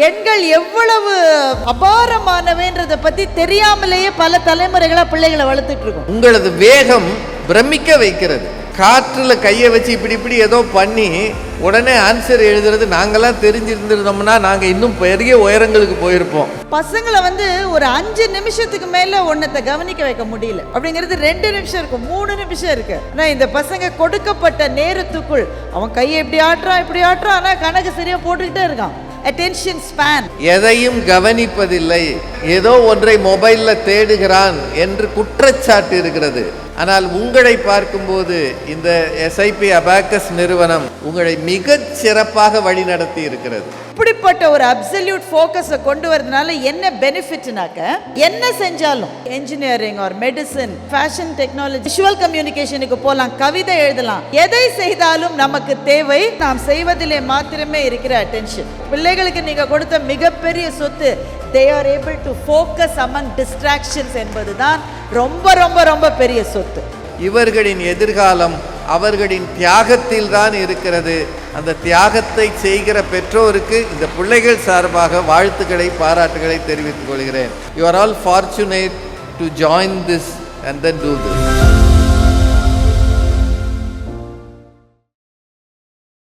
எண்கள் எவ்வளவு அபாரமானவைன்றதை பத்தி தெரியாமலேயே பல தலைமுறைகளா பிள்ளைகளை வளர்த்துட்டு இருக்கோம். உங்களது வேகம் பிரமிக்க வைக்கிறது. காற்றுல கையை வச்சு இப்படி ஏதோ பண்ணி உடனே ஆன்சர் எழுதுறது நாங்கெல்லாம் தெரிஞ்சிருந்திருந்தோம்னா நாங்க இன்னும் பெரிய உயரங்களுக்கு போயிருப்போம். பசங்களை ஒரு 5 நிமிஷத்துக்கு மேல ஒன்னத்தை கவனிக்க வைக்க முடியல. அப்படிங்கிறது 2 நிமிஷம் இருக்கு, 3 நிமிஷம் இருக்கு. ஆனா இந்த பசங்க கொடுக்கப்பட்ட நேரத்துக்குள் அவன் கையை இப்படி ஆட்டுறான், ஆனா கணக்கு சரியா போட்டுக்கிட்டே இருக்கான். attention span. எதையும் கவனிப்பதில்லை, ஏதோ ஒன்றை மொபைல்ல தேடுகிறான் என்று குற்றச்சாட்டு இருக்கிறது. ஆனால் உங்களை பார்க்கும்போது இந்த SIP அபாக்கஸ் நிறுவனம் உங்களை மிகச் சிறப்பாக வழி நடத்தி இருக்கிறது. இப்படிப்பட்ட ஒரு அப்சல்யூட் ஃபோக்கஸை கொண்டு வரதுனால என்ன பெனிஃபிட்னாக்க, என்ன செஞ்சாலும் engineering or medicine, fashion technology, visual கம்யூனிகேஷனுக்கு போகலாம், கவிதை எழுதலாம், எதை செய்தாலும் நமக்கு தேவை நாம் செய்வதிலே மாத்திரமே இருக்கிற அட்டென்ஷன். பிள்ளைகளுக்கு நீங்க கொடுத்த மிகப்பெரிய சொத்து, they are able to focus among distractions என்பதுதான் ரொம்ப ரொம்ப ரொம்ப பெரிய சொத்து. இவர்களின் எதிர்காலம் அவர்களின் தியாகத்தில் தான் இருக்கிறது. அந்த தியாகத்தை செய்கிற பெற்றோருக்கு இந்த பிள்ளைகள் சார்பாக வாழ்த்துக்களை, பாராட்டுகளை தெரிவித்துக் கொள்கிறேன். You are all fortunate to join this and then do this.